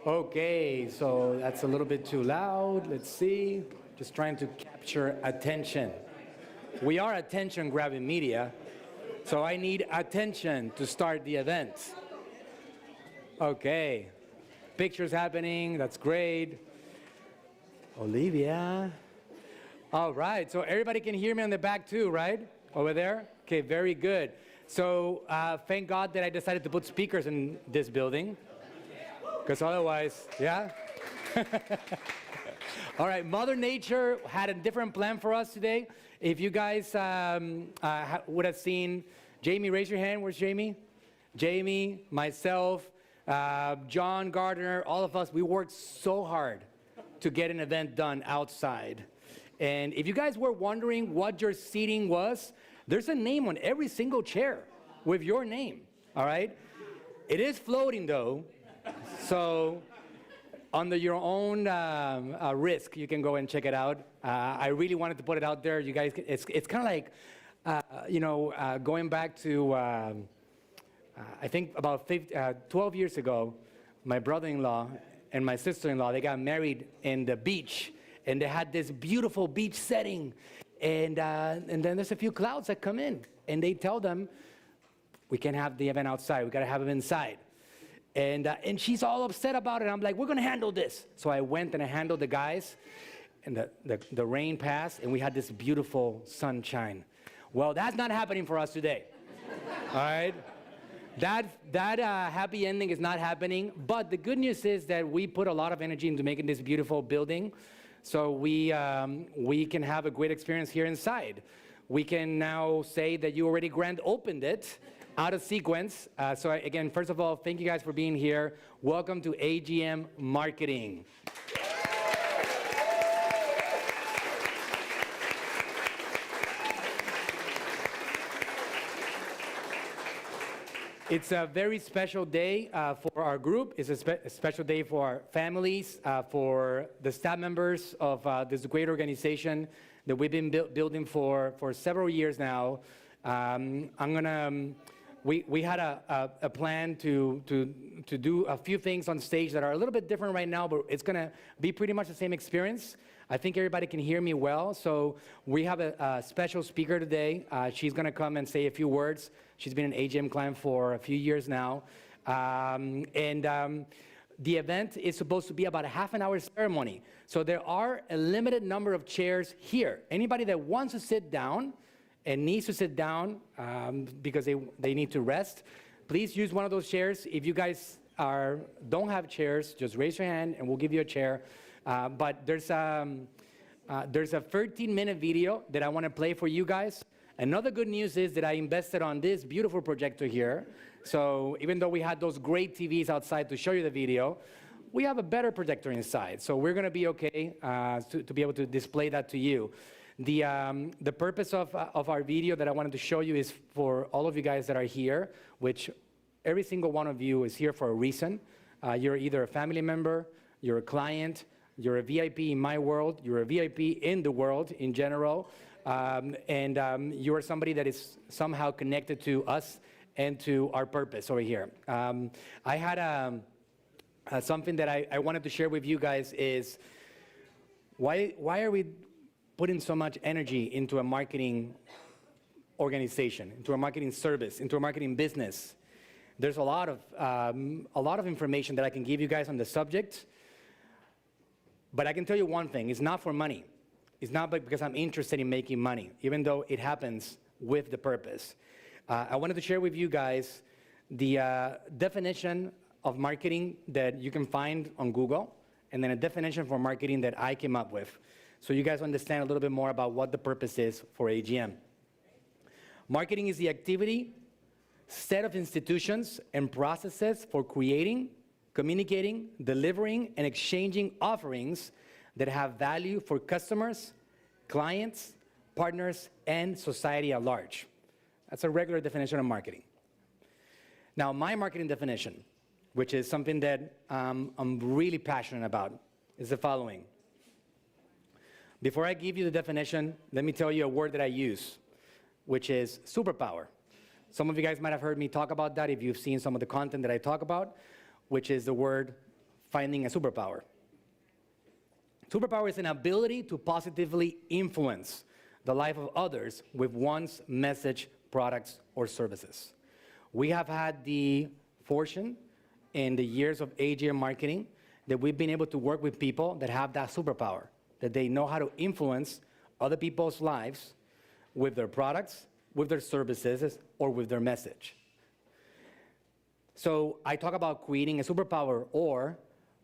Okay, so that's a little bit too loud. Let's see. Just trying to capture attention. We are attention-grabbing media, so I need attention to start the event. Okay. Pictures happening. That's great. Olivia. All right. So everybody can hear me on the back too, right? Over there? Okay, very good. So thank God that I decided to put speakers in this building. Because otherwise, yeah? All right, Mother Nature had a different plan for us today. If you guys would have seen, Jamie, raise your hand. Where's Jamie? Jamie, myself, John Gardner, all of us, we worked so hard to get an event done outside. And if you guys were wondering what your seating was, there's a name on every single chair with your name, all right? It is floating though, so under your own risk, you can go and check it out. I really wanted to put it out there. You guys, it's kind of like, going back to, I think about 12 years ago, my brother-in-law and my sister-in-law, they got married in the beach, and they had this beautiful beach setting. And then there's a few clouds that come in, and they tell them, we can't have the event outside, we gotta have it inside. And she's all upset about it. I'm like, we're gonna handle this. So I went and I handled the guys, and the rain passed, and we had this beautiful sunshine. Well, that's not happening for us today, all right? That happy ending is not happening, but the good news is that we put a lot of energy into making this beautiful building, so we can have a great experience here inside. We can now say that you already grand opened it out of sequence. So again, first of all, thank you guys for being here. Welcome to AGM Marketing. It's a very special day for our group. It's a special day for our families, for the staff members of this great organization that we've been building for several years now. We had a plan to do a few things on stage that are a little bit different right now, but it's gonna be pretty much the same experience. I think everybody can hear me well, so we have a special speaker today. She's gonna come and say a few words. She's been an AGM client for a few years now. The event is supposed to be about a half-an-hour ceremony. So there are a limited number of chairs here. Anybody that wants to sit down and needs to sit down because they need to rest, please use one of those chairs. If you guys don't have chairs, just raise your hand and we'll give you a chair. But there's a 13-minute video that I want to play for you guys. Another good news is that I invested on this beautiful projector here. So even though we had those great TVs outside to show you the video, we have a better projector inside. So we're going to be okay to be able to display that to you. The purpose of our video that I wanted to show you is for all of you guys that are here, which every single one of you is here for a reason. You're either a family member, you're a client, you're a VIP in my world, you're a VIP in the world in general, and you are somebody that is somehow connected to us and to our purpose over here. I had something that I wanted to share with you guys is why are we putting so much energy into a marketing organization, into a marketing service, into a marketing business? There's a lot of information that I can give you guys on the subject, but I can tell you one thing, it's not for money. It's not because I'm interested in making money, even though it happens with the purpose. I wanted to share with you guys the definition of marketing that you can find on Google, and then a definition for marketing that I came up with, so you guys understand a little bit more about what the purpose is for AGM. Marketing is the activity, set of institutions and processes for creating, communicating, delivering, and exchanging offerings that have value for customers, clients, partners, and society at large. That's a regular definition of marketing. Now, my marketing definition, which is something that I'm really passionate about, is the following. Before I give you the definition, let me tell you a word that I use, which is superpower. Some of you guys might have heard me talk about that if you've seen some of the content that I talk about, which is the word finding a superpower. Superpower is an ability to positively influence the life of others with one's message, products, or services. We have had the fortune in the years of AGM marketing that we've been able to work with people that have that superpower, that they know how to influence other people's lives with their products, with their services, or with their message. So I talk about creating a superpower or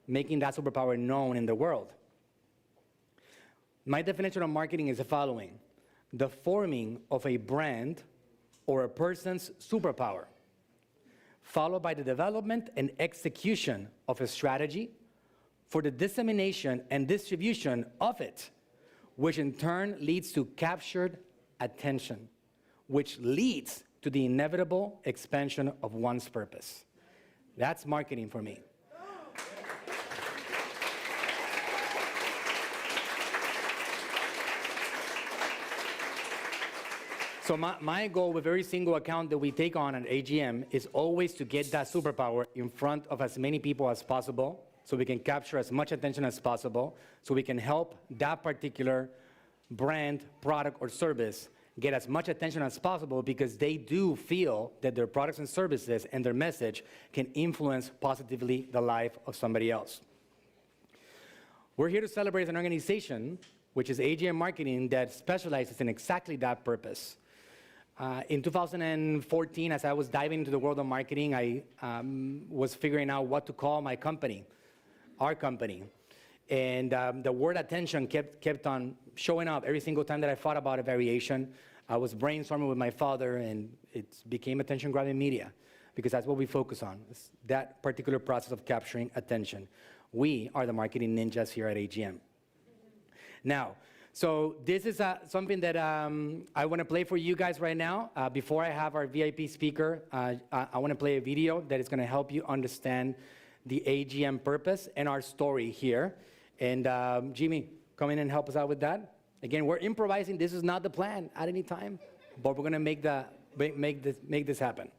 making that superpower known in the world. My definition of marketing is the following: the forming of a brand or a person's superpower, followed by the development and execution of a strategy for the dissemination and distribution of it, which in turn leads to captured attention, which leads to the inevitable expansion of one's purpose. That's marketing for me. So my goal with every single account that we take on at AGM is always to get that superpower in front of as many people as possible, so we can capture as much attention as possible, so we can help that particular brand, product, or service get as much attention as possible, because they do feel that their products and services and their message can influence positively the life of somebody else. We're here to celebrate an organization, which is AGM Marketing, that specializes in exactly that purpose. In 2014, as I was diving into the world of marketing, I was figuring out what to call my company, our company. And the word attention kept on showing up every single time that I thought about a variation. I was brainstorming with my father, and it became attention-grabbing media, because that's what we focus on, is that particular process of capturing attention. We are the marketing ninjas here at AGM. Now, so this is something that I want to play for you guys right now. Before I have our VIP speaker, I want to play a video that is going to help you understand the AGM purpose and our story here. And Jimmy, come in and help us out with that. Again, we're improvising. This is not the plan at any time, but we're going to make this happen.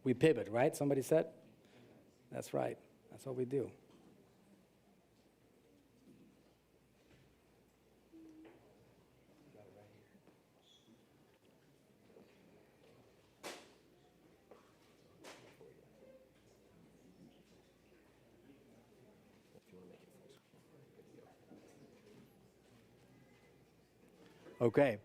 We pivot, right? Somebody said? That's right. That's what we do. Okay.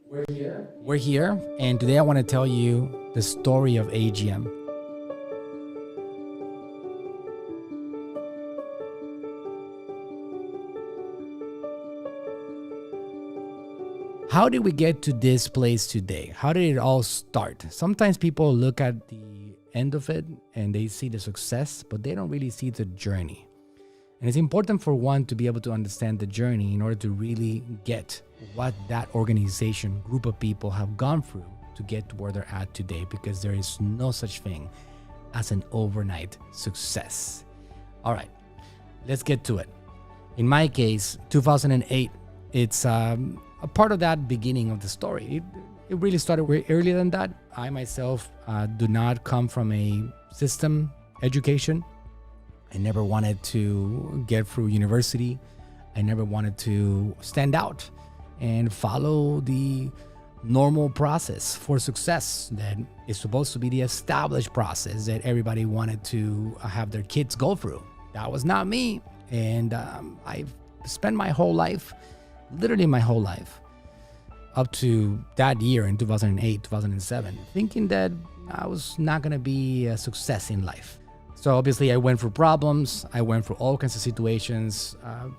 We're here, and today I want to tell you the story of AGM. How did we get to this place today? How did it all start? Sometimes people look at the end of it and they see the success, but they don't really see the journey. And it's important for one to be able to understand the journey in order to really get what that organization, group of people have gone through to get to where they're at today, because there is no such thing as an overnight success. All right, let's get to it. In my case, 2008, it's a part of that beginning of the story. It really started way earlier than that. I myself do not come from a system education. I never wanted to get through university. I never wanted to stand out and follow the normal process for success that is supposed to be the established process that everybody wanted to have their kids go through. That was not me. And I've spent my whole life, literally my whole life, up to that year in 2008, 2007, thinking that I was not going to be a success in life. So obviously I went through problems. I went through all kinds of situations,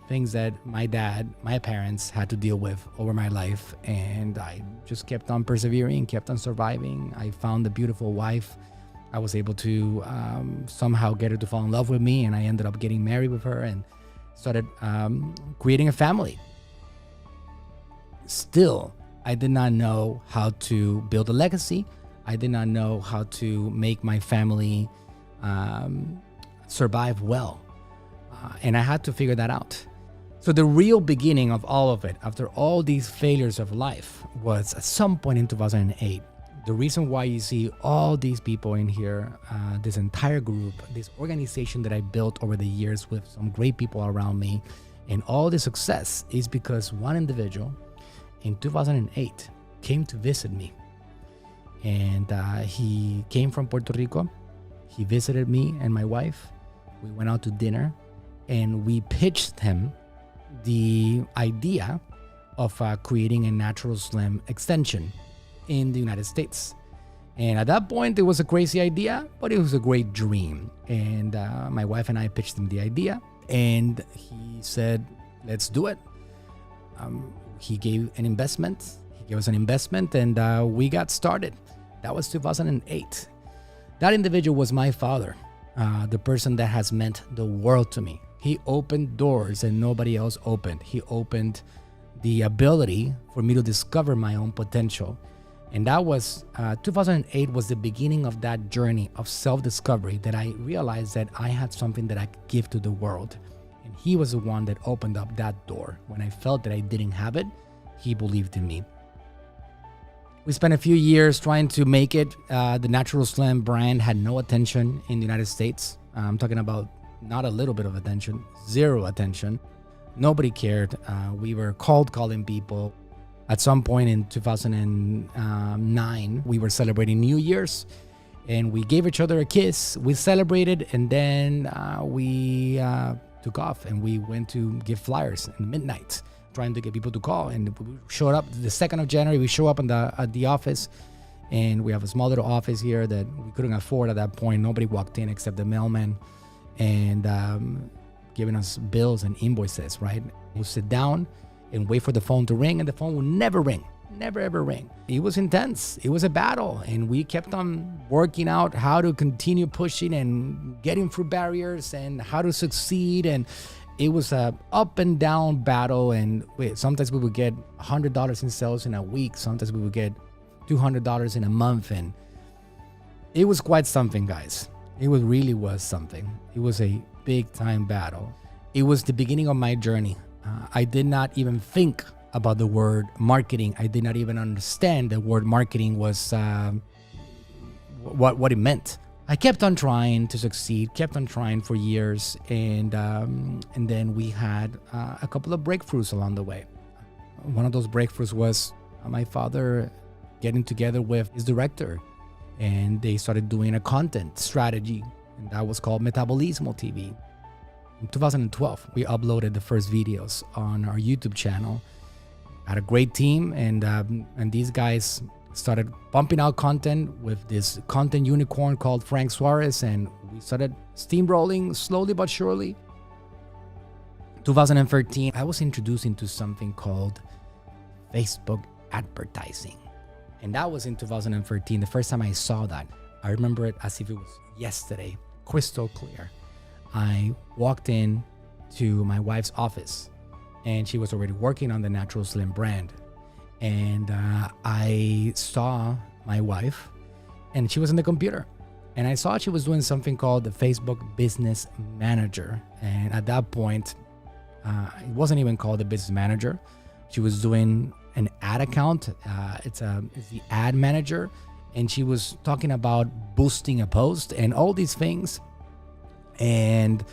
things that my dad, my parents had to deal with over my life. And I just kept on persevering, kept on surviving. I found a beautiful wife. I was able to somehow get her to fall in love with me. And I ended up getting married with her and started creating a family. Still, I did not know how to build a legacy. I did not know how to make my family survive well. And I had to figure that out. So the real beginning of all of it, after all these failures of life, was at some point in 2008. The reason why you see all these people in here, this entire group, this organization that I built over the years with some great people around me, and all the success is because one individual in 2008 came to visit me. And he came from Puerto Rico. He visited me and my wife. We went out to dinner and we pitched him the idea of creating a natural slim extension in the United States. And at that point, it was a crazy idea, but it was a great dream. And my wife and I pitched him the idea, and he said, let's do it. He gave an investment. He gave us an investment, and we got started. That was 2008. That individual was my father, the person that has meant the world to me. He opened doors that nobody else opened. He opened the ability for me to discover my own potential. And that was, 2008 was the beginning of that journey of self-discovery, that I realized that I had something that I could give to the world. And he was the one that opened up that door. When I felt that I didn't have it, he believed in me. We spent a few years trying to make it. The Natural Slim brand had no attention in the United States. I'm talking about not a little bit of attention, zero attention. Nobody cared. We were cold calling people. At some point in 2009, we were celebrating New Year's, and we gave each other a kiss. We celebrated, and then we took off, and we went to give flyers at midnight, trying to get people to call. And we showed up the 2nd of January. We show up at the office, and we have a small little office here that we couldn't afford at that point. Nobody walked in except the mailman, and giving us bills and invoices, right? We'll sit down and wait for the phone to ring, and the phone will never ring, never ever ring. It was intense. It was a battle, and we kept on working out how to continue pushing and getting through barriers and how to succeed. And it was a up and down battle. And sometimes we would get $100 in sales in a week. Sometimes we would get $200 in a month. And it was quite something, guys. It really was something. It was a big time battle. It was the beginning of my journey. I did not even think about the word marketing. I did not even understand the word marketing was what it meant. I kept on trying to succeed, kept on trying for years, and then we had a couple of breakthroughs along the way. One of those breakthroughs was my father getting together with his director, and they started doing a content strategy, and that was called Metabolismo TV. In 2012, we uploaded the first videos on our YouTube channel. Had a great team, and these guys started pumping out content with this content unicorn called Frank Suarez, and we started steamrolling slowly but surely. 2013, I was introduced into something called Facebook advertising, and that was in 2013. The first time I saw that, I remember it as if it was yesterday, crystal clear. I walked in to my wife's office, and she was already working on the Natural Slim brand. And I saw my wife, and she was in the computer. And I saw she was doing something called the Facebook Business Manager. And at that point, it wasn't even called the Business Manager. She was doing an ad account. It's the ad manager. And she was talking about boosting a post and all these things. And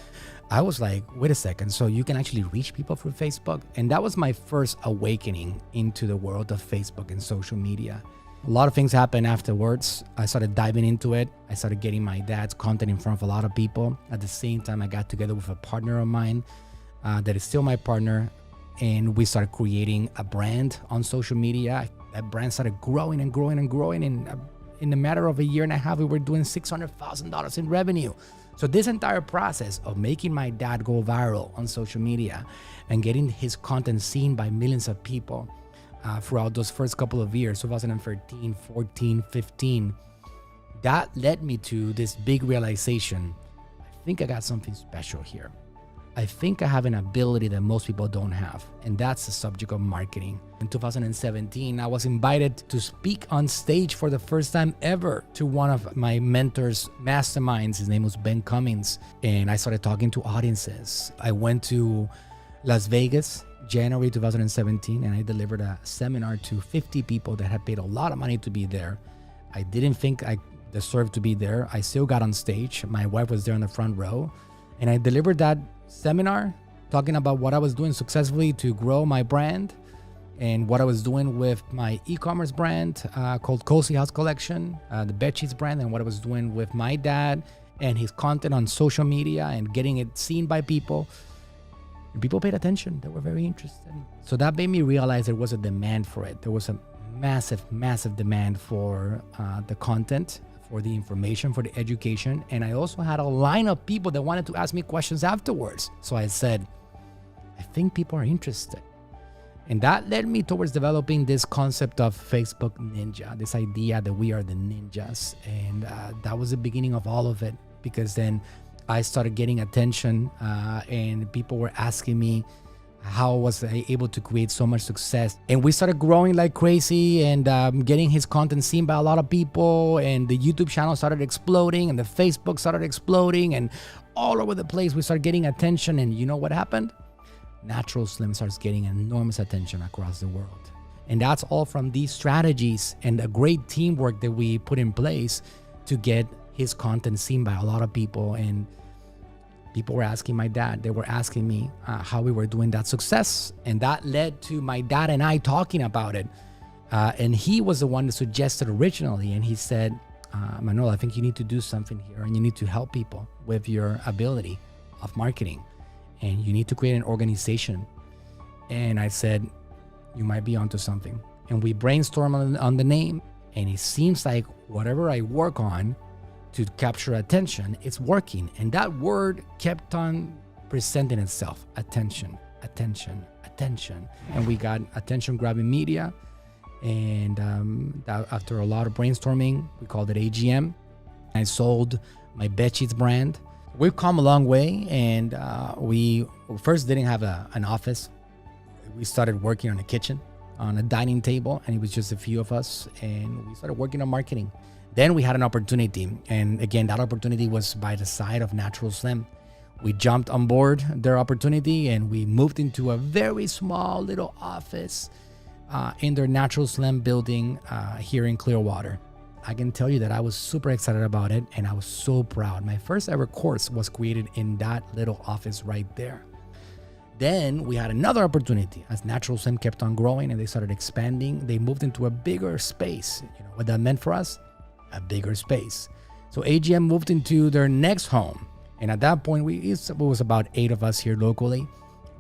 I was like, wait a second, so you can actually reach people through Facebook? And that was my first awakening into the world of Facebook and social media. A lot of things happened afterwards. I started diving into it. I started getting my dad's content in front of a lot of people. At the same time, I got together with a partner of mine that is still my partner. And we started creating a brand on social media. That brand started growing and growing and growing. And in a matter of a year and a half, we were doing $600,000 in revenue. So this entire process of making my dad go viral on social media and getting his content seen by millions of people throughout those first couple of years, 2013, 14, 15, that led me to this big realization. I think I got something special here. I think I have an ability that most people don't have, and that's the subject of marketing. In 2017, I was invited to speak on stage for the first time ever to one of my mentors' masterminds. His name was Ben Cummings, and I started talking to audiences. I went to Las Vegas, January 2017, and I delivered a seminar to 50 people that had paid a lot of money to be there. I didn't think I deserved to be there. I still got on stage. My wife was there in the front row, and I delivered that seminar talking about what I was doing successfully to grow my brand and what I was doing with my e-commerce brand called Cozy House Collection, the bedsheets brand, and what I was doing with my dad and his content on social media and getting it seen by people. And people paid attention. They were very interested. So that made me realize there was a demand for it. There was a massive, massive demand for the content, for the information, for the education. And I also had a line of people that wanted to ask me questions afterwards. So I said, I think people are interested. And that led me towards developing this concept of Facebook Ninja, this idea that we are the ninjas. And that was the beginning of all of it, because then I started getting attention and people were asking me how was I able to create so much success. And we started growing like crazy and getting his content seen by a lot of people. And the YouTube channel started exploding and the Facebook started exploding, and all over the place we started getting attention. And you know what happened? Natural Slim starts getting enormous attention across the world. And that's all from these strategies and the great teamwork that we put in place to get his content seen by a lot of people. And people were asking my dad, they were asking me how we were doing that success. And that led to my dad and I talking about it. And he was the one that suggested originally. And he said, Manuel, I think you need to do something here, and you need to help people with your ability of marketing, and you need to create an organization. And I said, you might be onto something. And we brainstormed on the name, and it seems like whatever I work on to capture attention, it's working. And that word kept on presenting itself. Attention, attention, attention. And we got attention grabbing media. And after a lot of brainstorming, we called it AGM. I sold my bedsheets brand. We've come a long way, and we first didn't have an office. We started working on a kitchen, on a dining table, and it was just a few of us, and we started working on marketing. Then we had an opportunity, and again, that opportunity was by the side of Natural Slim. We jumped on board their opportunity, and we moved into a very small little office in their Natural Slim building here in Clearwater. I can tell you that I was super excited about it, and I was so proud. My first ever course was created in that little office right there. Then we had another opportunity. As Natural Slim kept on growing and they started expanding, they moved into a bigger space. You know what that meant for us? A bigger space. So AGM moved into their next home. And at that point, it was about 8 of us here locally.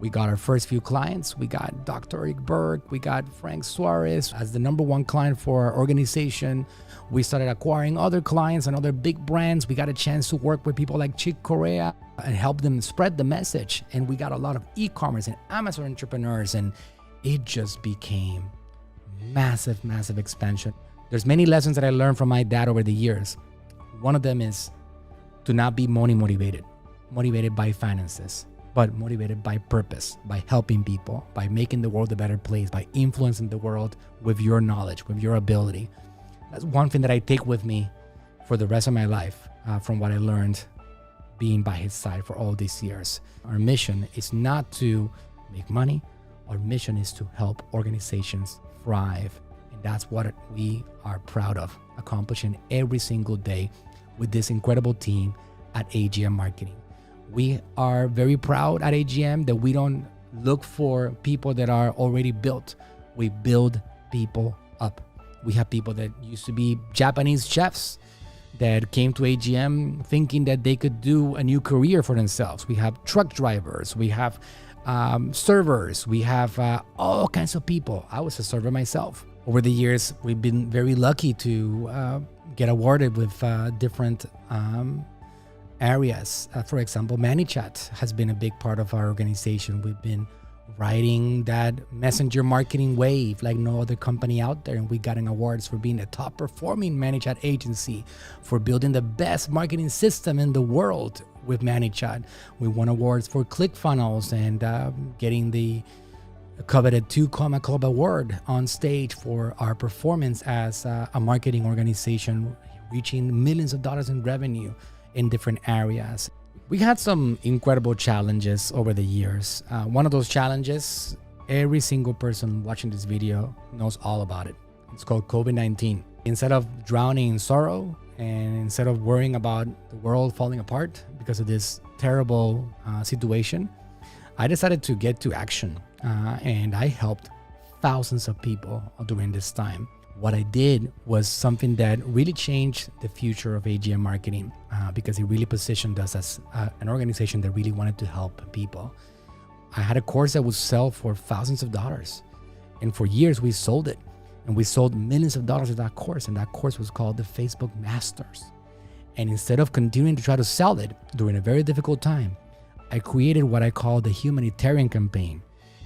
We got our first few clients. We got Dr. 𝗟𝗏𝗏. We got Frank Suarez as the #1 client for our organization. We started acquiring other clients and other big brands. We got a chance to work with people like Chick Corea and help them spread the message. And we got a lot of e-commerce and Amazon entrepreneurs, and it just became massive, massive expansion. There's many lessons that I learned from my dad over the years. One of them is to not be money motivated by finances, but motivated by purpose, by helping people, by making the world a better place, by influencing the world with your knowledge, with your ability. That's one thing that I take with me for the rest of my life from what I learned being by his side for all these years. Our mission is not to make money. Our mission is to help organizations thrive. And that's what we are proud of accomplishing every single day with this incredible team at AGM Marketing. We are very proud at AGM that we don't look for people that are already built. We build people up. We have people that used to be Japanese chefs that came to AGM thinking that they could do a new career for themselves. We have truck drivers. We have servers. We have all kinds of people. I was a server myself. Over the years, we've been very lucky to get awarded with different areas. For example, ManyChat has been a big part of our organization. We've been riding that messenger marketing wave like no other company out there, and we got an awards for being a top performing ManyChat agency, for building the best marketing system in the world with ManyChat. We won awards for ClickFunnels and getting the coveted 𝗟𝗢𝗥𝗘 award on stage for our performance as a marketing organization, reaching millions of dollars in revenue in different areas. We had some incredible challenges over the years. One of those challenges, every single person watching this video knows all about it. It's called COVID-19. Instead of drowning in sorrow and instead of worrying about the world falling apart because of this terrible situation, I decided to get to action and I helped thousands of people during this time. What I did was something that really changed the future of AGM marketing because it really positioned us as an organization that really wanted to help people. I had a course that would sell for thousands of dollars. And for years we sold it. And we sold millions of dollars of that course. And that course was called the Facebook Masters. And instead of continuing to try to sell it during a very difficult time, I created what I call the Humanitarian campaign.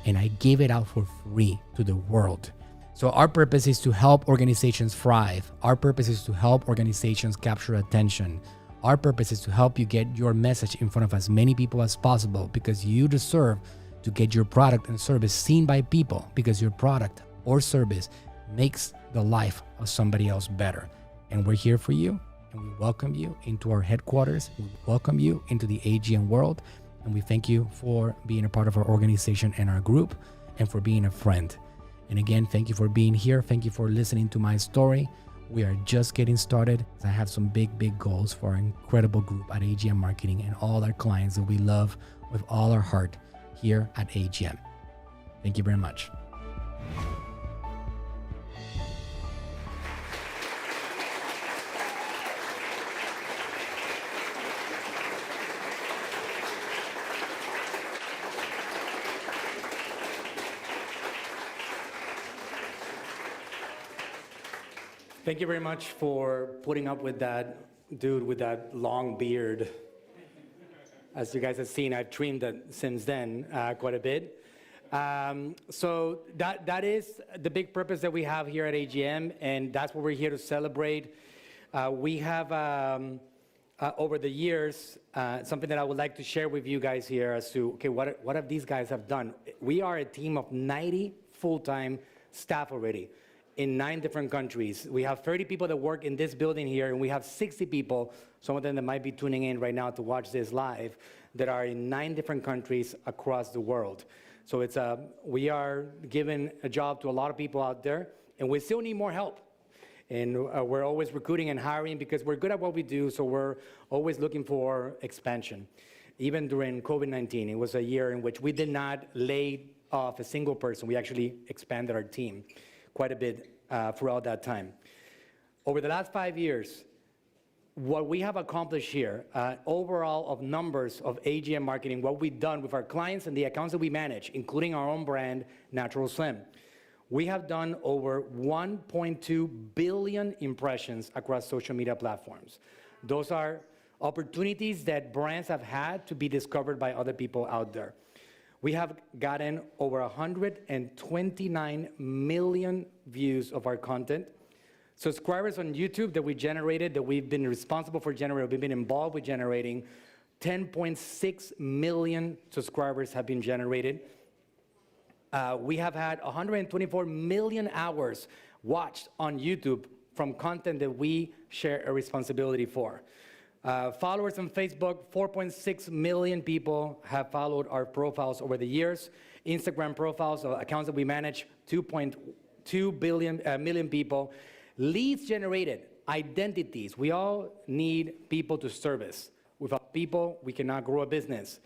And I gave it out for free to the world. So our purpose is to help organizations thrive. Our purpose is to help organizations capture attention. Our purpose is to help you get your message in front of as many people as possible because you deserve to get your product and service seen by people because your product or service makes the life of somebody else better. And we're here for you, and we welcome you into our headquarters. We welcome you into the AGM world, and we thank you for being a part of our organization and our group and for being a friend. And again, thank you for being here. Thank you for listening to my story. We are just getting started. I have some big goals for our incredible group at AGM Marketing and all our clients that we love with all our heart here at AGM. Thank you very much. Thank you very much for putting up with that dude with that long beard. As you guys have seen, I've trimmed it since then quite a bit. So that is the big purpose that we have here at AGM, and that's what we're here to celebrate. We have, over the years, something that I would like to share with you guys here as to, okay, what have these guys have done? We are a team of 90 full-time staff already in 9 different countries. We have 30 people that work in this building here, and we have 60 people, some of them that might be tuning in right now to watch this live, that are in 9 different countries across the world. So we are giving a job to a lot of people out there, and we still need more help. And we're always recruiting and hiring because we're good at what we do, so we're always looking for expansion. Even during COVID-19, it was a year in which we did not lay off a single person. We actually expanded our team quite a bit throughout that time. Over the last 5 years, what we have accomplished here, overall of numbers of AGM marketing, what we've done with our clients and the accounts that we manage, including our own brand, Natural Slim. We have done over 1.2 billion impressions across social media platforms. Those are opportunities that brands have had to be discovered by other people out there. We have gotten over 129 million views of our content. Subscribers on YouTube that we generated, that we've been responsible for generating, we've been involved with generating, 10.6 million subscribers have been generated. We have had 124 million hours watched on YouTube from content that we share a responsibility for. Followers on Facebook, 4.6 million people have followed our profiles over the years. Instagram profiles, accounts that we manage, 2.2 million people. Leads generated, identities. We all need people to service. Without people, we cannot grow a business.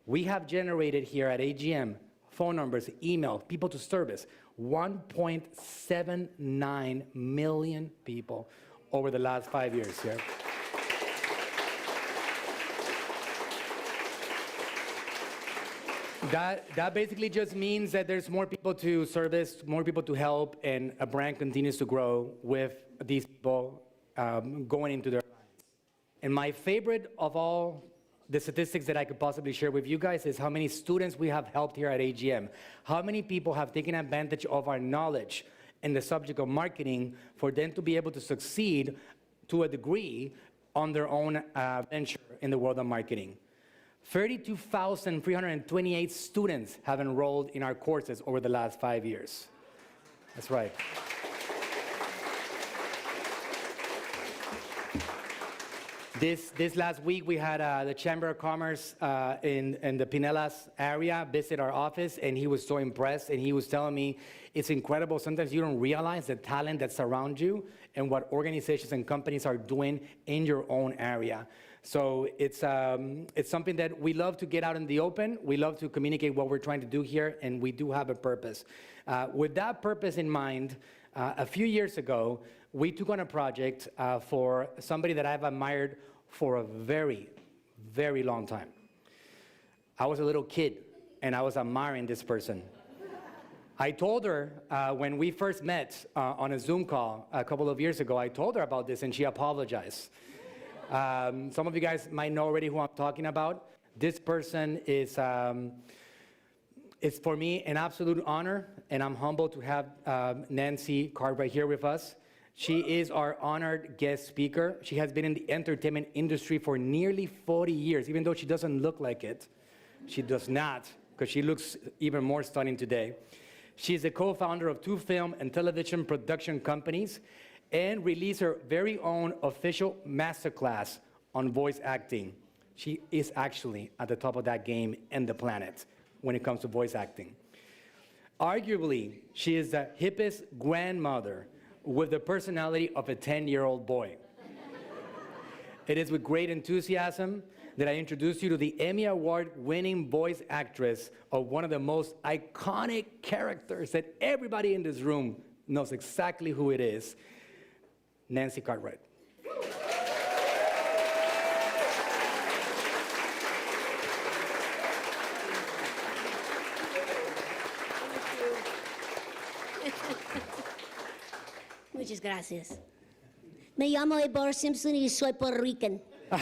We have generated here at AGM phone numbers, email, people to service, 1.79 million people over the last 5 years here. That basically just means that there's more people to service, more people to help, and a brand continues to grow with these people going into their lives. And my favorite of all the statistics that I could possibly share with you guys is how many students we have helped here at AGM. How many people have taken advantage of our knowledge in the subject of marketing for them to be able to succeed to a degree on their own venture in the world of marketing. 32,328 students have enrolled in our courses over the last 5 years. That's right. This last week, we had the Chamber of Commerce in the Pinellas area visit our office, and he was so impressed, and he was telling me, it's incredible. Sometimes you don't realize the talent that surrounds you and what organizations and companies are doing in your own area. So it's something that we love to get out in the open. We love to communicate what we're trying to do here, and we do have a purpose. With that purpose in mind, a few years ago, we took on a project for somebody that I've admired for a very, very long time. I was a little kid, and I was admiring this person. I told her when we first met on a Zoom call a couple of years ago, I told her about this, and she apologized. Some of you guys might know already who I'm talking about. This person is it's for me an absolute honor, and I'm humbled to have Nancy Cartwright here with us. She is our honored guest speaker. She has been in the entertainment industry for nearly 40 years, even though she doesn't look like it. She does not, because she looks even more stunning today. She's the co-founder of 2 film and television production companies and released her very own official masterclass on voice acting. She is actually at the top of that game in the planet when it comes to voice acting. Arguably, she is the hippest grandmother with the personality of a 10-year-old boy. It is with great enthusiasm that I introduce you to the Emmy Award winning voice actress of one of the most iconic characters that everybody in this room knows exactly who it is, Nancy Cartwright. Muchas gracias. Me llamo Bart Simpson y soy Puerto Rican. I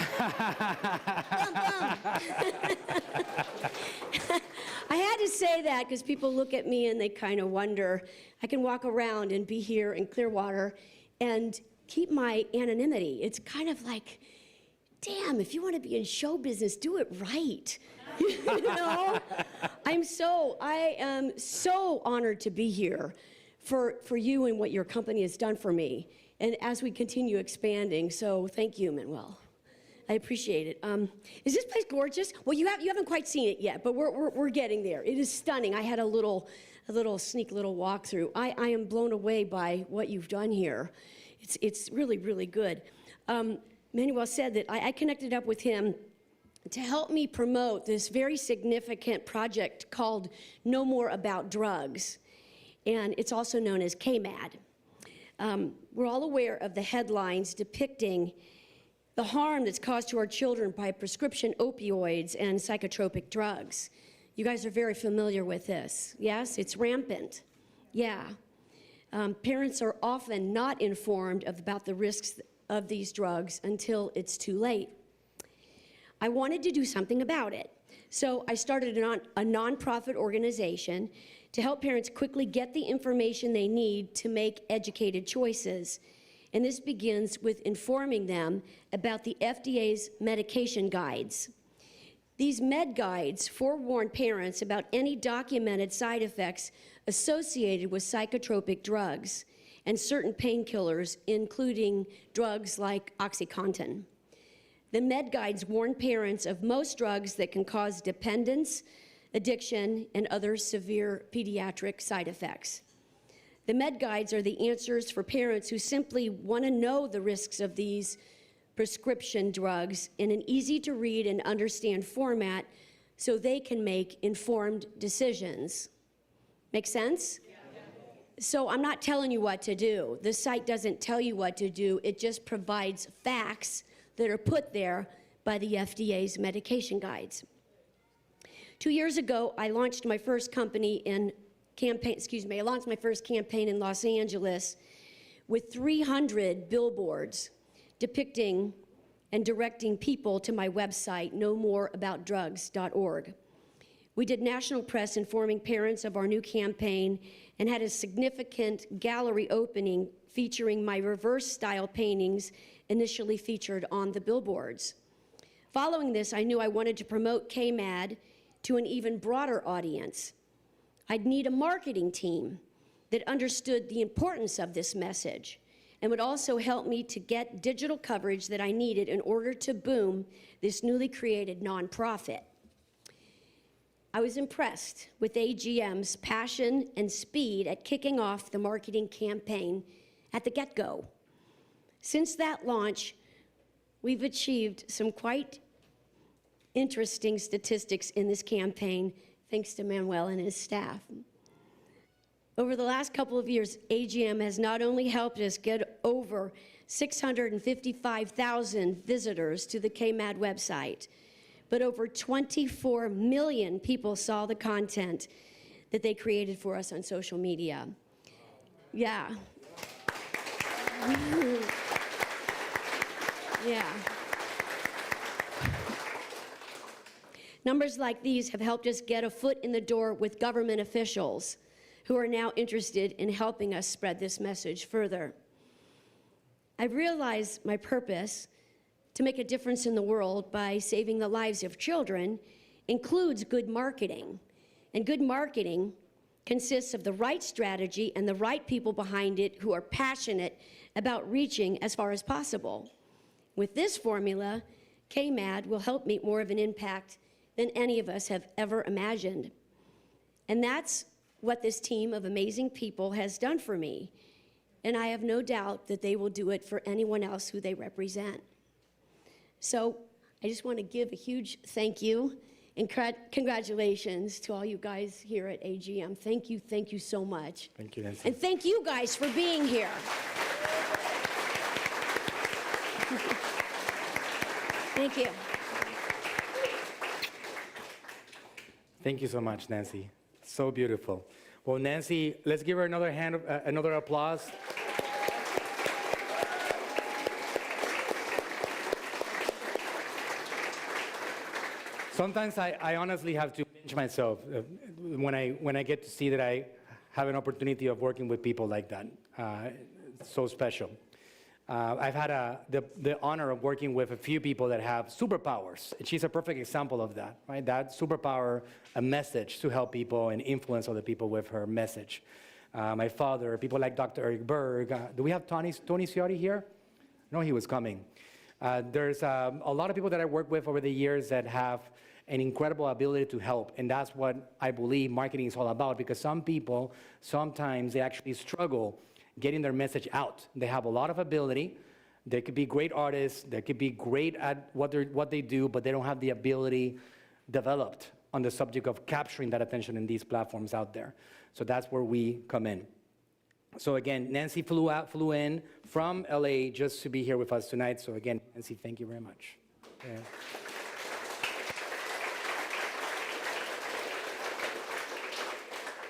had to say that because people look at me and they kind of wonder. I can walk around and be here in Clearwater and keep my anonymity. It's kind of like, damn, if you want to be in show business, do it right. You know? I am so honored to be here for you and what your company has done for me, and as we continue expanding. So thank you, Manuel. I appreciate it. Is this place gorgeous? Well, you haven't quite seen it yet, but we're getting there. It is stunning. I had a little sneak walkthrough. I am blown away by what you've done here. It's really, really good. Manuel said that I connected up with him to help me promote this very significant project called No More About Drugs, and it's also known as 𝗟𝗄𝗥𝗡. We're all aware of the headlines depicting the harm that's caused to our children by prescription opioids and psychotropic drugs. You guys are very familiar with this. Yes, it's rampant. Yeah. Parents are often not informed about the risks of these drugs until it's too late. I wanted to do something about it. So I started a nonprofit organization to help parents quickly get the information they need to make educated choices. And this begins with informing them about the FDA's medication guides. These med guides forewarn parents about any documented side effects associated with psychotropic drugs and certain painkillers, including drugs like OxyContin. The med guides warn parents of most drugs that can cause dependence, addiction, and other severe pediatric side effects. The med guides are the answers for parents who simply want to know the risks of these prescription drugs in an easy-to-read and understand format so they can make informed decisions. Make sense? Yeah. So I'm not telling you what to do. The site doesn't tell you what to do. It just provides facts that are put there by the FDA's medication guides. 2 years ago, I launched my first campaign in Los Angeles with 300 billboards depicting and directing people to my website, nomoreaboutdrugs.org. We did national press informing parents of our new campaign and had a significant gallery opening featuring my reverse-style paintings initially featured on the billboards. Following this, I knew I wanted to promote 𝗟𝗄𝗥𝗡 to an even broader audience. I'd need a marketing team that understood the importance of this message and would also help me to get digital coverage that I needed in order to boom this newly created nonprofit. I was impressed with AGM's passion and speed at kicking off the marketing campaign at the get-go. Since that launch, we've achieved some quite interesting statistics in this campaign, thanks to Manuel and his staff. Over the last couple of years, AGM has not only helped us get over 655,000 visitors to the KMAD website, but over 24 million people saw the content that they created for us on social media. Yeah. Yeah. Numbers like these have helped us get a foot in the door with government officials who are now interested in helping us spread this message further. I've realized my purpose to make a difference in the world by saving the lives of children includes good marketing. And good marketing consists of the right strategy and the right people behind it who are passionate about reaching as far as possible. With this formula, KMAD will help make more of an impact than any of us have ever imagined. And that's what this team of amazing people has done for me. And I have no doubt that they will do it for anyone else who they represent. So I just want to give a huge thank you and congratulations to all you guys here at AGM. Thank you so much. Thank you, Nancy. And thank you guys for being here. Thank you. Thank you so much, Nancy. So beautiful. Well, Nancy, let's give her another hand, another applause. Sometimes I honestly have to pinch myself when I get to see that I have an opportunity of working with people like that. It's so special. I've had the honor of working with a few people that have superpowers. And she's a perfect example of that, right? That superpower, a message to help people and influence other people with her message. My father, people like Dr. Eric Berg. Do we have Tony Ciotti here? No, he was coming. There's a lot of people that I work with over the years that have an incredible ability to help, and that's what I believe marketing is all about, because some people, sometimes they actually struggle getting their message out. They have a lot of ability. They could be great artists. They could be great at what they do, but they don't have the ability developed on the subject of capturing that attention in these platforms out there. So that's where we come in. So again, Nancy flew in from LA just to be here with us tonight. So again, Nancy, thank you very much. Yeah.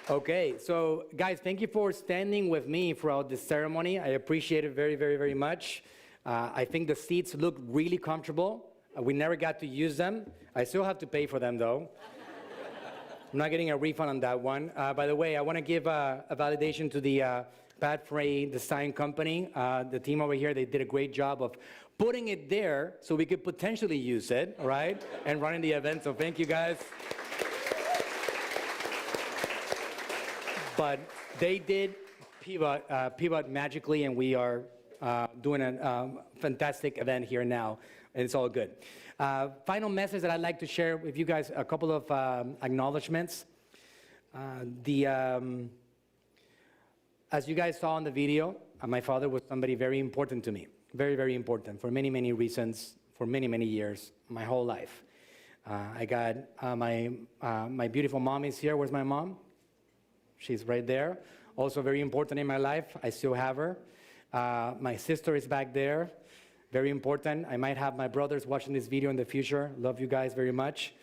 Okay, so guys, thank you for standing with me throughout this ceremony. I appreciate it very, very, very much. I think the seats look really comfortable. We never got to use them. I still have to pay for them, though. I'm not getting a refund on that one. By the way, I want to give a validation to the Pat Frey Design Company. The team over here, they did a great job of putting it there so we could potentially use it, right? And running the event, so thank you guys. But they did pivot magically, and we are doing a fantastic event here now, and it's all good. Final message that I'd like to share with you guys, a couple of acknowledgements. As you guys saw in the video, my father was somebody very important to me, very, very important for many, many reasons, for many, many years, my whole life. I got my beautiful mom is here. Where's my mom? She's right there. Also very important in my life. I still have her. My sister is back there. Very important. I might have my brothers watching this video in the future. Love you guys very much.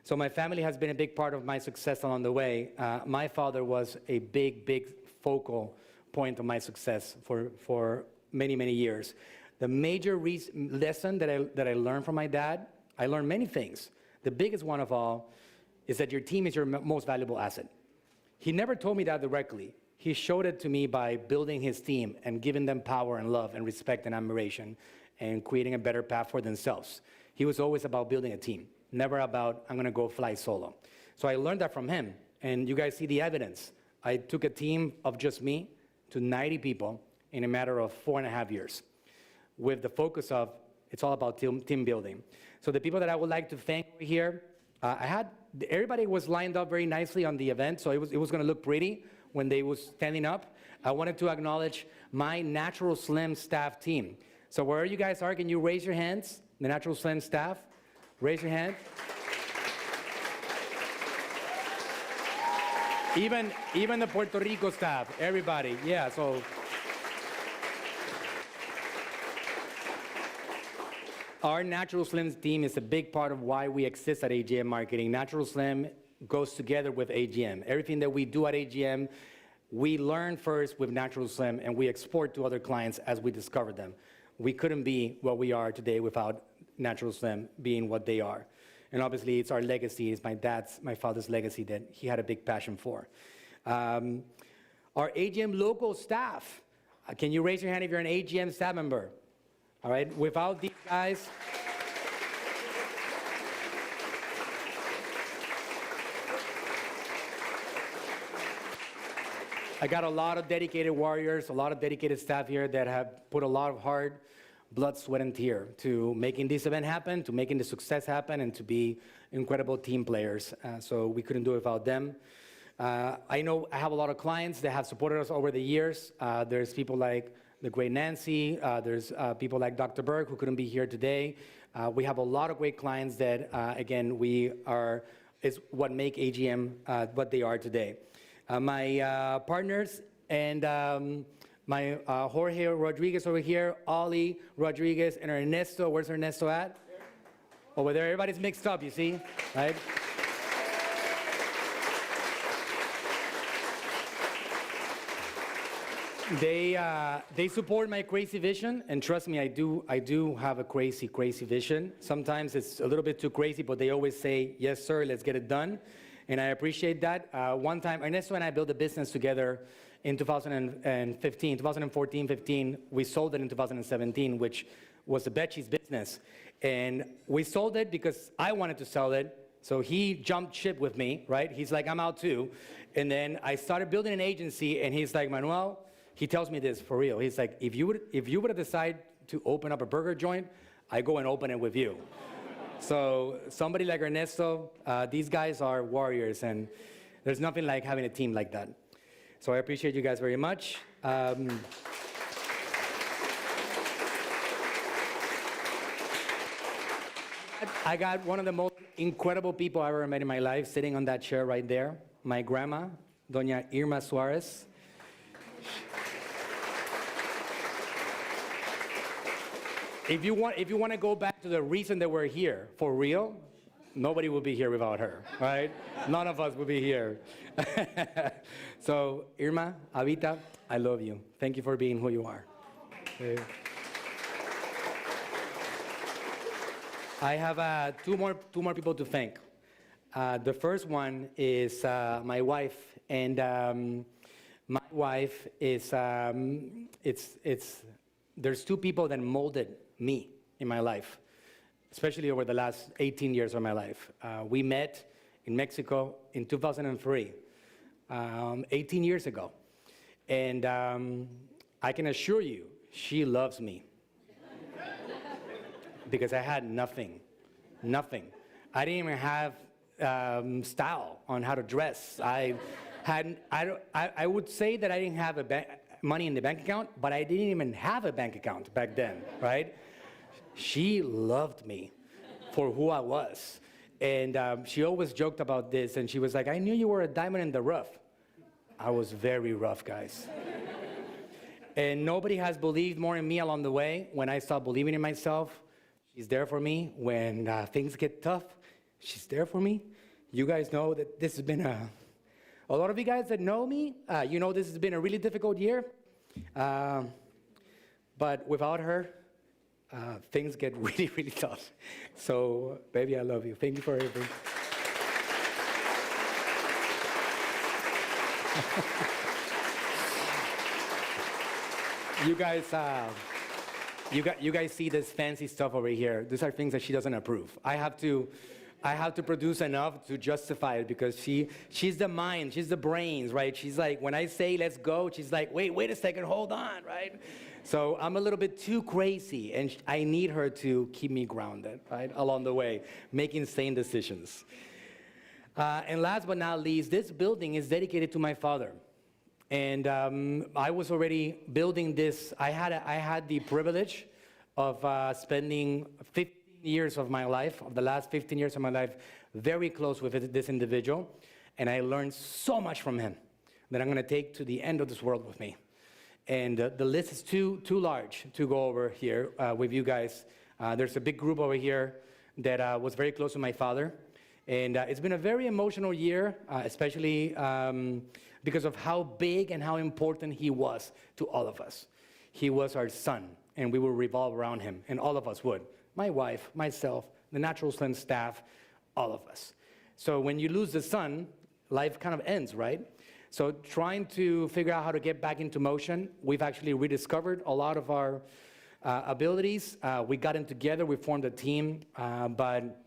So my family has been a big part of my success along the way. My father was a big, big focal point of my success for many, many years. The major lesson that I learned from my dad, I learned many things. The biggest one of all is that your team is your most valuable asset. He never told me that directly. He showed it to me by building his team and giving them power and love and respect and admiration and creating a better path for themselves. He was always about building a team, never about, I'm gonna go fly solo. So I learned that from him, and you guys see the evidence. I took a team of just me to 90 people, in a matter of 4.5 years, with the focus of it's all about team building. So the people that I would like to thank here, everybody was lined up very nicely on the event, so it was going to look pretty when they was standing up. I wanted to acknowledge my Natural Slim staff team. So wherever you guys are, can you raise your hands? The Natural Slim staff, raise your hand. Even the Puerto Rico staff, everybody, yeah, so. Our Natural Slim team is a big part of why we exist at AGM Marketing. Natural Slim goes together with AGM. Everything that we do at AGM, we learn first with Natural Slim and we export to other clients as we discover them. We couldn't be what we are today without Natural Slim being what they are. And obviously it's our legacy, it's my father's legacy that he had a big passion for. Our AGM local staff, can you raise your hand if you're an AGM staff member? All right, without these guys, I got a lot of dedicated warriors, a lot of dedicated staff here that have put a lot of hard blood, sweat, and tear to making this event happen, to making the success happen, and to be incredible team players. So we couldn't do it without them. I know I have a lot of clients that have supported us over the years. There's people like the great Nancy, there's people like Dr. Berg who couldn't be here today. We have a lot of great clients that, again, is what make AGM what they are today. My partners and my Jorge Rodriguez over here, Ollie Rodriguez, and Ernesto. Where's Ernesto at? Over there. Everybody's mixed up, you see, right? They support my crazy vision, and trust me, I do have a crazy vision. Sometimes it's a little bit too crazy, but they always say, yes, sir, let's get it done. And I appreciate that. One time, Ernesto and I built a business together in 2014, 15. We sold it in 2017, which was the 𝗟𝗔𝗥𝗡 business. And we sold it because I wanted to sell it. So he jumped ship with me, right? He's like, I'm out too. And then I started building an agency, and he's like, Manuel, he tells me this for real. He's like, if you would have decided to open up a burger joint, I go and open it with you. So somebody like Ernesto, these guys are warriors, and there's nothing like having a team like that. So I appreciate you guys very much. I got one of the most incredible people I ever met in my life sitting on that chair right there, my grandma, Doña Irma Suarez. If you want to go back to the reason that we're here, for real, nobody will be here without her, right? None of us will be here. So, Irma, Avita, I love you. Thank you for being who you are. Okay. I have two more people to thank. The first one is my wife, and my wife is, there's two people that molded me in my life, especially over the last 18 years of my life. We met in Mexico in 2003, 18 years ago. And I can assure you, she loves me. Because I had nothing. I didn't even have style on how to dress. I would say that I didn't have money in the bank account, but I didn't even have a bank account back then, right? She loved me for who I was. And she always joked about this, and she was like, I knew you were a diamond in the rough. I was very rough, guys. And nobody has believed more in me along the way. When I stopped believing in myself, she's there for me. When things get tough, she's there for me. You guys know that this has been a lot of you guys that know me, you know this has been a really difficult year. But without her, things get really, really tough. So, baby, I love you. Thank you for everything. You guys see this fancy stuff over here. These are things that she doesn't approve. I have to I have to produce enough to justify it because she's the mind, she's the brains, right? She's like, when I say let's go, she's like, wait a second, hold on, right? So I'm a little bit too crazy, and I need her to keep me grounded, right, along the way, making sane decisions. And last but not least, this building is dedicated to my father. And I was already building this. I had the privilege of spending 15 years of my life, of the last 15 years of my life, very close with this individual. And I learned so much from him that I'm going to take to the end of this world with me. And the list is too large to go over here with you guys. There's a big group over here that was very close to my father. And it's been a very emotional year, especially because of how big and how important he was to all of us. He was our son, and we would revolve around him, and all of us would. My wife, myself, the Natural Slim staff, all of us. So when you lose the son, life kind of ends, right? So trying to figure out how to get back into motion, we've actually rediscovered a lot of our abilities. We got in together, we formed a team, but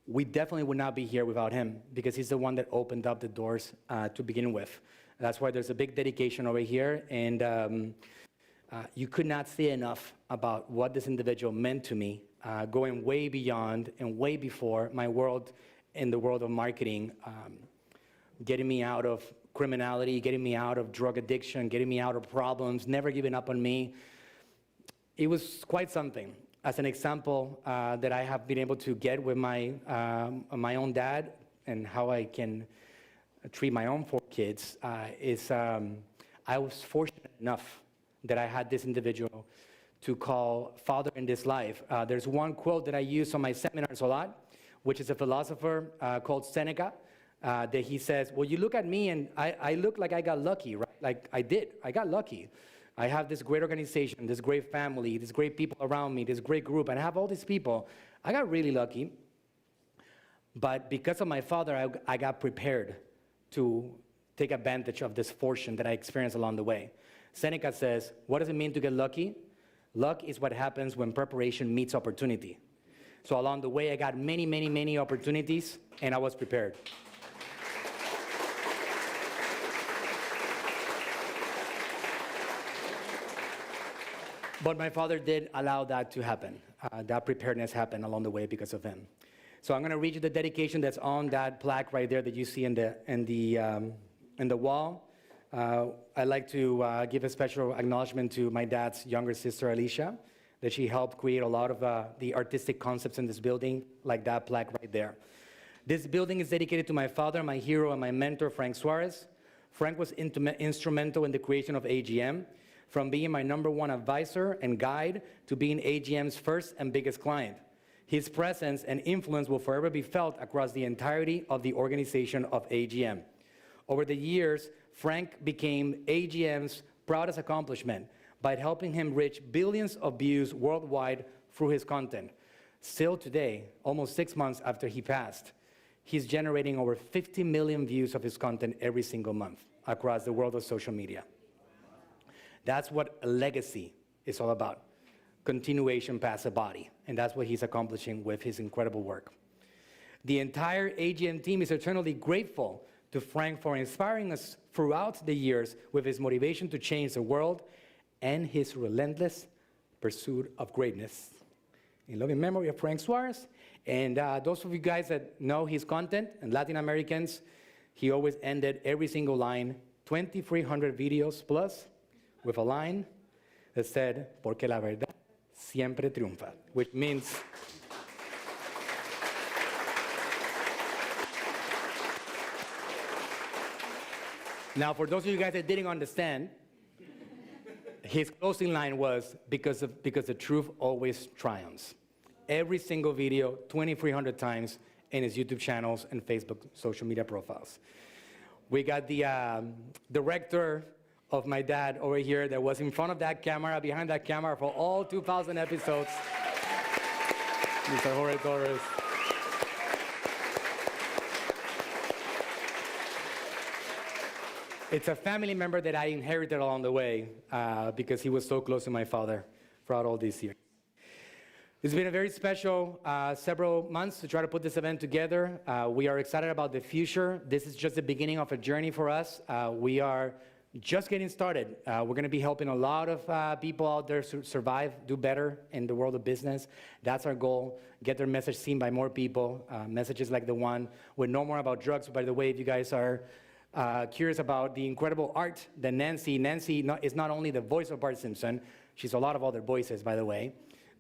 we definitely would not be here without him because he's the one that opened up the doors to begin with. That's why there's a big dedication over here, and you could not say enough about what this individual meant to me, going way beyond and way before my world in the world of marketing, getting me out of criminality, getting me out of drug addiction, getting me out of problems, never giving up on me. It was quite something. As an example that I have been able to get with my own dad and how I can treat my own 4 kids is I was fortunate enough that I had this individual to call father in this life. There's one quote that I use on my seminars a lot, which is a philosopher called Seneca, that he says, well, you look at me and I look like I got lucky, right? Like I got lucky. I have this great organization, this great family, these great people around me, this great group, and I have all these people. I got really lucky, but because of my father, I got prepared to take advantage of this fortune that I experienced along the way. Seneca says, what does it mean to get lucky? Luck is what happens when preparation meets opportunity. So along the way, I got many opportunities, and I was prepared. But my father did allow that to happen. That preparedness happened along the way because of him. So I'm going to read you the dedication that's on that plaque right there that you see in the wall. I'd like to give a special acknowledgement to my dad's younger sister, Alicia, that she helped create a lot of the artistic concepts in this building, like that plaque right there. This building is dedicated to my father, my hero, and my mentor, Frank Suarez. Frank was instrumental in the creation of AGM, from being my #1 advisor and guide to being AGM's first and biggest client. His presence and influence will forever be felt across the entirety of the organization of AGM. Over the years, Frank became AGM's proudest accomplishment by helping him reach billions of views worldwide through his content. Still today, almost 6 months after he passed, he's generating over 50 million views of his content every single month across the world of social media. That's what a legacy is all about. Continuation past the body. And that's what he's accomplishing with his incredible work. The entire AGM team is eternally grateful to Frank for inspiring us throughout the years with his motivation to change the world and his relentless pursuit of greatness. In loving memory of Frank Suarez. And those of you guys that know his content, and Latin Americans, he always ended every single line, 2,300 videos plus, with a line that said, porque la verdad siempre triunfa, which means now for those of you guys that didn't understand, his closing line was, because the truth always triumphs. Every single video, 2,300 times in his YouTube channels and Facebook social media profiles. We got the director of my dad over here that was in front of that camera, behind that camera for all 2,000 episodes. Mr. Jorge Torres. It's a family member that I inherited along the way because he was so close to my father throughout all these years. It's been a very special several months to try to put this event together. We are excited about the future. This is just the beginning of a journey for us. We are just getting started. We're going to be helping a lot of people out there survive, do better in the world of business. That's our goal, get their message seen by more people, messages like the one with No More About Drugs. By the way, if you guys are curious about the incredible art that Nancy is not only the voice of Bart Simpson, she's a lot of other voices, by the way.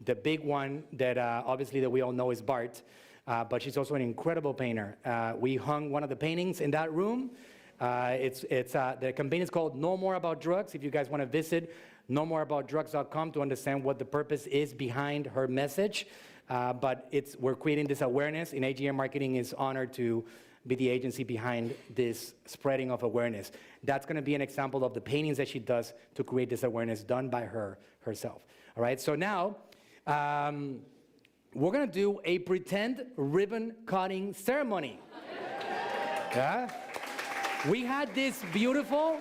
The big one that obviously that we all know is Bart, but she's also an incredible painter. We hung one of the paintings in that room. The campaign is called No More About Drugs. If you guys want to visit 𝗟𝗢𝗥𝗡.com to understand what the purpose is behind her message. But we're creating this awareness, and AGM Marketing is honored to be the agency behind this spreading of awareness. That's going to be an example of the paintings that she does to create this awareness done by her herself. All right, so now, we're gonna do a pretend ribbon cutting ceremony. Yeah? We had this beautiful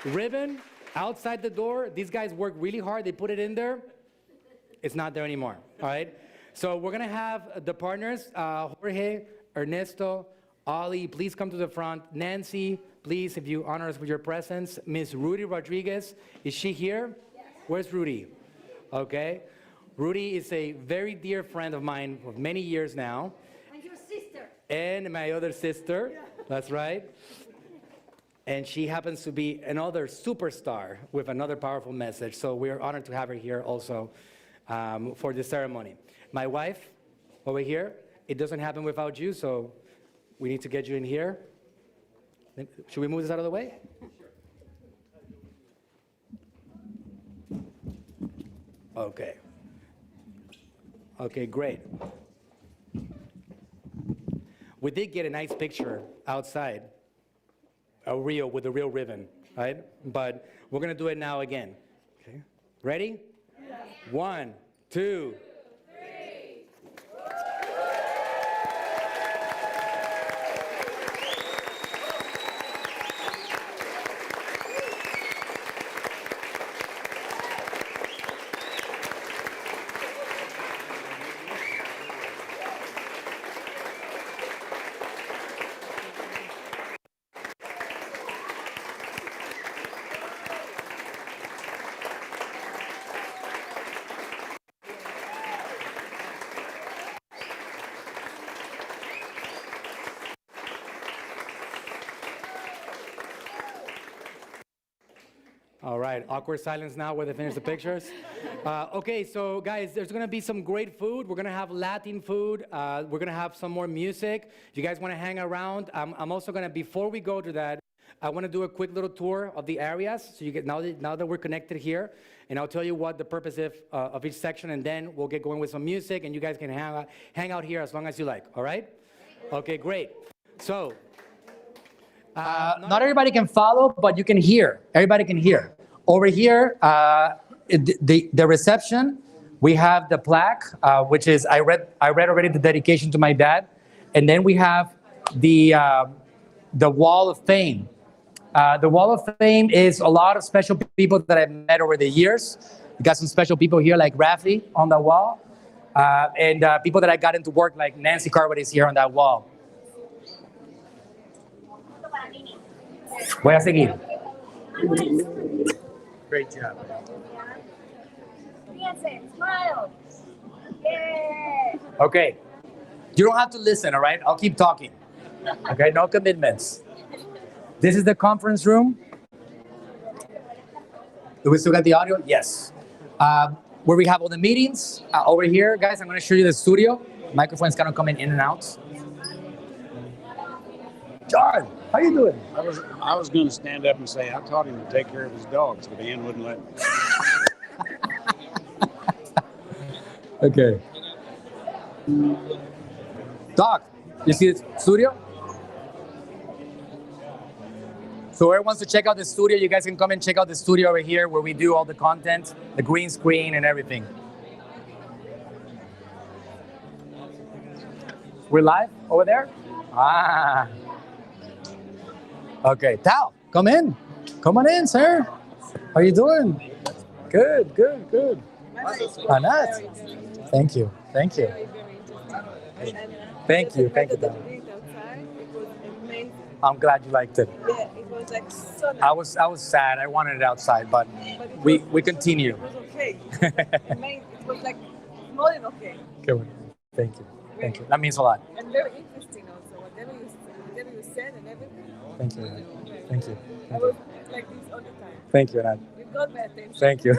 ribbon outside the door. These guys worked really hard. They put it in there. It's not there anymore, all right? So we're gonna have the partners, Jorge, Ernesto, Ali, please come to the front. Nancy, please, if you honor us with your presence. Miss Rudy Rodriguez, is she here? Yes. Where's Rudy? Okay. Rudy is a very dear friend of mine for many years now. And your sister. And my other sister, yeah. That's right. And she happens to be another superstar with another powerful message. So we are honored to have her here also for the ceremony. My wife, over here, it doesn't happen without you, so we need to get you in here. Should we move this out of the way? Okay. Okay, great. We did get a nice picture outside, with a real ribbon, right? But we're gonna do it now again. Okay, ready? Yes. 1, 2, 3. All right, awkward silence now where they finish the pictures. Okay, so guys, there's gonna be some great food. We're gonna have Latin food. We're gonna have some more music. If you guys wanna hang around, I'm also gonna, before we go to that, I wanna do a quick little tour of the areas. So you get, now that we're connected here, and I'll tell you what the purpose of each section, and then we'll get going with some music, and you guys can hang out here as long as you like, all right? Okay, great. So, not everybody can follow, but you can hear. Everybody can hear. Over here, the reception, we have the plaque, which is, I read already the dedication to my dad. And then we have the Wall of Fame. The Wall of Fame is a lot of special people that I've met over the years. We got some special people here like Rafi on the wall. And people that I got into work like Nancy Cartwright is here on that wall. Voy a seguir. Great job. Smile. Yeah. Okay. You don't have to listen, all right? I'll keep talking. Okay, no commitments. This is the conference room. Do we still got the audio? Yes. Where we have all the meetings. Over here, guys, I'm going to show you the studio. Microphone's kind of coming in and out. John, how you doing? I was going to stand up and say I taught him to take care of his dogs, but Ian wouldn't let me. Okay. Doc, you see the studio? So whoever wants to check out the studio, you guys can come and check out the studio over here where we do all the content, the green screen and everything. We're live over there? Ah. Okay, Tal, come in. Come on in, sir. How you doing? Good, good, good. Anat. Thank you. Thank you. Very, very interesting. And Thank you. the Thank you, method Dani. that you did outside, it was amazing. I'm glad you liked it. Yeah, it was like so nice. I was sad. I wanted it outside, but But it we was- continue. It was okay. It was like more than okay. Okay, well, thank you. Thank you. That means a lot. And very interesting also. Whatever you said and everything. Thank you. Thank you. I was like this all the time. Thank you, Anand. You got my attention. Thank you.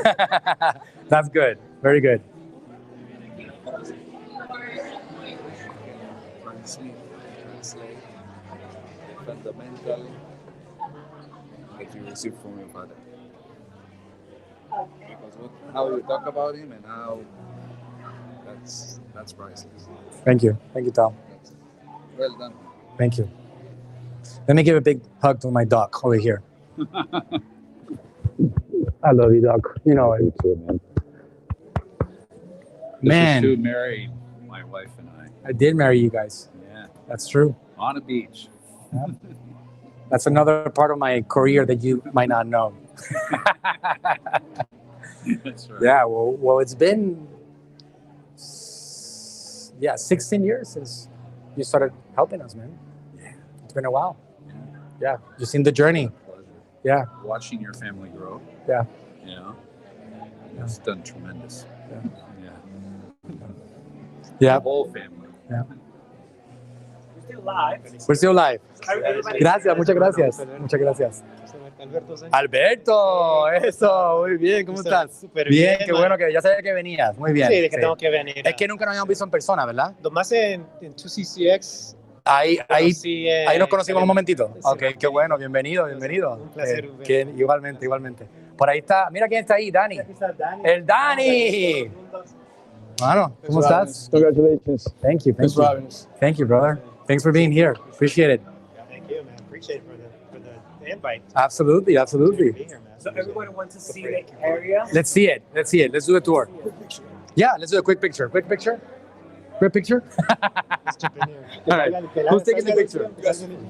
That's good. Very good. Translate fundamental that you received from your father. Because how you talk about him and how that's priceless. Thank you. Thank you, Tom. Well done. Thank you. Let me give a big hug to my dog over here. I love you, dog. You know it. Man. This is to marry my wife and I. I did marry you guys. Yeah. That's true. On a beach. That's another part of my career that you might not know. That's right. Yeah, well, it's been 16 years since you started helping us, man. Yeah. It's been a while. Yeah. Yeah, just seen the journey. Pleasure. Yeah, Watching your family grow. yeah. You know, it's done tremendous. Yeah. Yeah. Yeah. The whole family. Yeah. We're still live. We're still live. Everybody- Gracias, muchas gracias. Muchas gracias. Alberto Sánchez. Alberto, eso, muy bien, ¿cómo estás? Súper Bien, qué man. bueno que ya sabía que venías, muy bien. Sí, de que sí. tengo que venir. Es que nunca nos habíamos visto en persona, ¿verdad? Nomás en 2CCX. Ahí conocí, ahí nos conocimos un momentito. Sí. Ok, qué bueno, bienvenido, bienvenido. Un placer, Igualmente, igualmente. Por ahí está, mira quién está ahí, Dani. Aquí está Dani. El Dani. Mano, ¿cómo estás? Congratulations. Thank you, Thanks for having us. Thank you, brother. Thanks for being here. Appreciate it. Thank you, man. Appreciate it for the invite. Absolutely, Being absolutely. here, man. So everyone wants to see the area. Let's see it. Let's see it. Let's do a tour. Yeah, let's do a quick picture. Quick picture. Quick picture. Let's jump in here. All right. Who's taking the picture?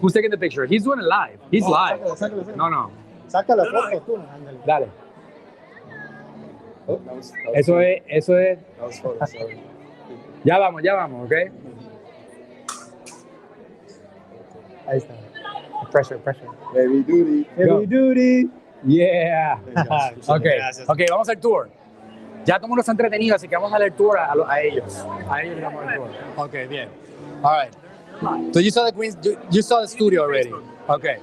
Who's taking the picture? He's doing it live. He's live. Sácalo. No. Saca la foto tú, ándale. Dale. Oh, that was Eso es. That was photo, sorry. Ya vamos, ¿ok? Ahí está. Pressure. Heavy duty. Heavy duty. Yeah. Okay. Gracias. Ok, vamos al tour. Ya todo el mundo está entretenido, así que vamos a dar el tour a ellos. A ellos les damos el tour. Ok, bien. All right. So you saw you saw the studio already. Okay.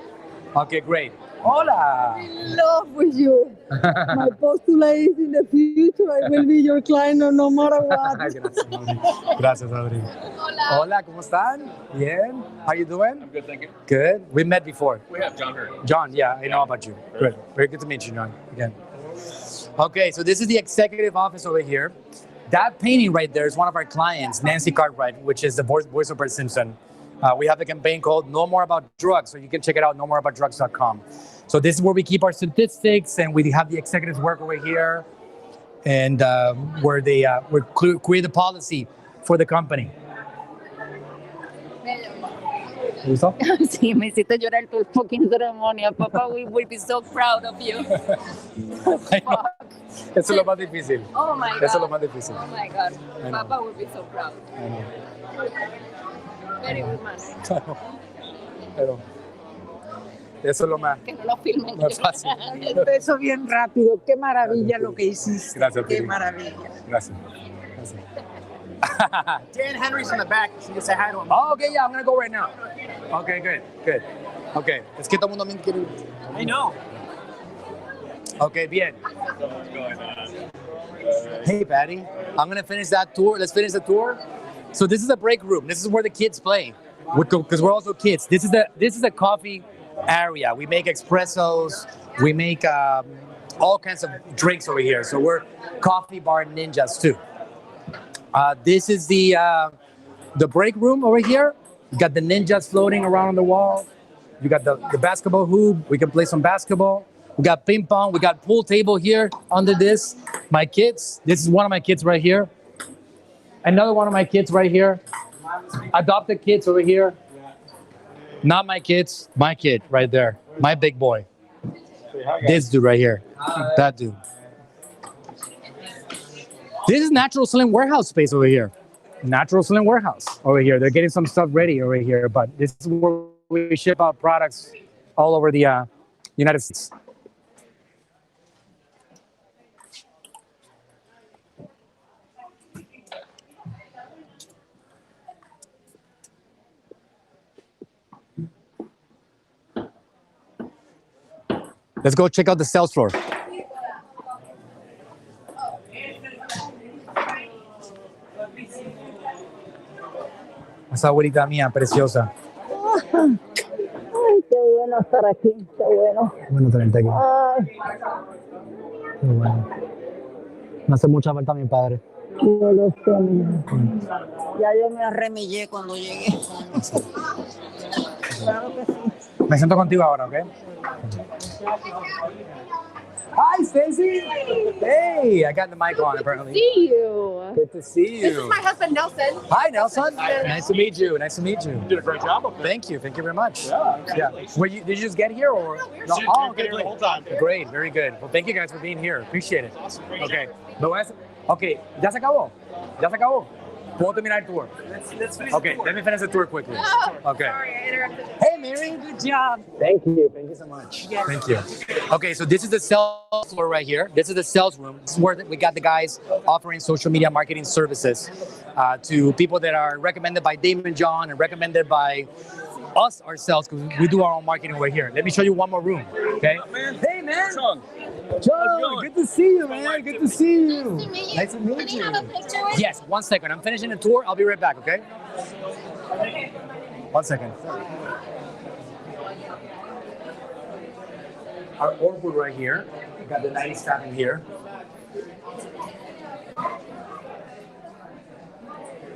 Okay, great. Hola. Love with you. My postulate is in the future. I will be your client no matter what. Gracias, Adri. Hola, ¿cómo están? Bien. How you doing? I'm good, thank you. Good. We met before. We have John Hurt. John, yeah, I know about you. Good. Very good to meet you, John, again. Okay, so this is the executive office over here. That painting right there is one of our clients, Nancy Cartwright, which is the voice of Bart Simpson. We have a campaign called No More About Drugs, so you can check it out, nomoreaboutdrugs.com. So this is where we keep our statistics, and we have the executives work over here, and where they create the policy for the company. ¿Te gustó? Sí, me hiciste llorar tu fucking ceremonia. Papa, we will be so proud of you. Eso es lo más difícil. Oh my God. Eso es lo más difícil. Oh my God. I know. Papa will be so proud. I know. Very good man. Pero eso es lo más. Que no lo filmen. No es fácil. Eso bien rápido. Qué maravilla lo que hiciste. Gracias, Qué Pili. maravilla. Gracias. Dan Henry's in the back. So you can say hi to him. Oh, okay, yeah, I'm gonna go right now. Okay, good. Okay, es que todo el mundo me quiere. I know. Okay, bien. Hey, Patty. I'm gonna finish that tour. Let's finish the tour. So this is a break room. This is where the kids play, because we're also kids. This is the coffee area. We make espressos. We make all kinds of drinks over here. So we're coffee bar ninjas too. This is the break room over here. You got the ninjas floating around on the wall. You got the basketball hoop. We can play some basketball. We got ping pong. We got pool table here under this. My kids. This is one of my kids right here. Another one of my kids right here. Adopted kids over here. Not my kids. My kid right there. My big boy. This dude right here. That dude. This is Natural Slim warehouse space over here. Natural Slim Warehouse over here. They're getting some stuff ready over here, but this is where we ship out products all over the United States. Let's go check out the sales floor. Esa abuelita mía, preciosa. Ay, qué bueno estar aquí, qué bueno. Bueno tenerte aquí. Ay, Qué bueno. Me hace mucha falta mi padre. yo lo sé. Ya yo me arremillé cuando llegué. Claro que sí. Me siento contigo ahora, ¿ok? Hi, Stacy. Hey, I got the mic on apparently. See you. Good to see you. This is my husband Nelson. Hi, Nelson. Nice to meet you. Nice to meet you. You did a great job up there. Thank you. Thank you very much. Yeah. Did you just get here or? No, We've oh, been here the whole time. Great. Very good. Well, thank you guys for being here. Appreciate it. Okay. Okay. ¿Ya se acabó? ¿Ya se acabó? ¿Puedo terminar el tour? Let's finish Okay. Let me finish the tour quickly. Okay. Sorry, I interrupted. Hey, Mary, good job. Thank you. Thank you so much. Thank you. Okay, so this is the sales floor right here. This is the sales room. This is where we got the guys offering social media marketing services to people that are recommended by Damon John and recommended by us ourselves because we do our own marketing over here. Let me show you one more room, okay? Hey, man. John, good to see you, man. Good to see you. Nice to meet you. Yes, 1 second. I'm finishing the tour. I'll be right back, okay? 1 second. Our org right here. We got the 90 staff in here.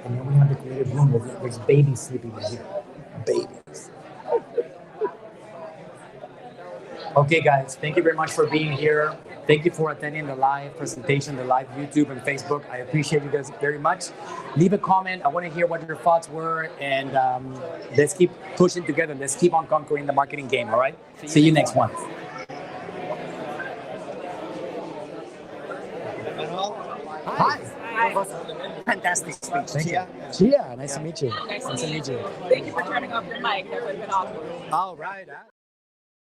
And then we have the creative room. There's babies sleeping in here. Babies. Okay, guys, thank you very much for being here. Thank you for attending the live presentation, the live YouTube and Facebook. I appreciate you guys very much. Leave a comment. I want to hear what your thoughts were, and let's keep pushing together. Let's keep on conquering the marketing game, all right? See you next month. Hi. Fantastic speech. Thank you. Chia, nice to meet you. Nice to meet you. Thank you for turning off your mic. That would have been awesome. All right.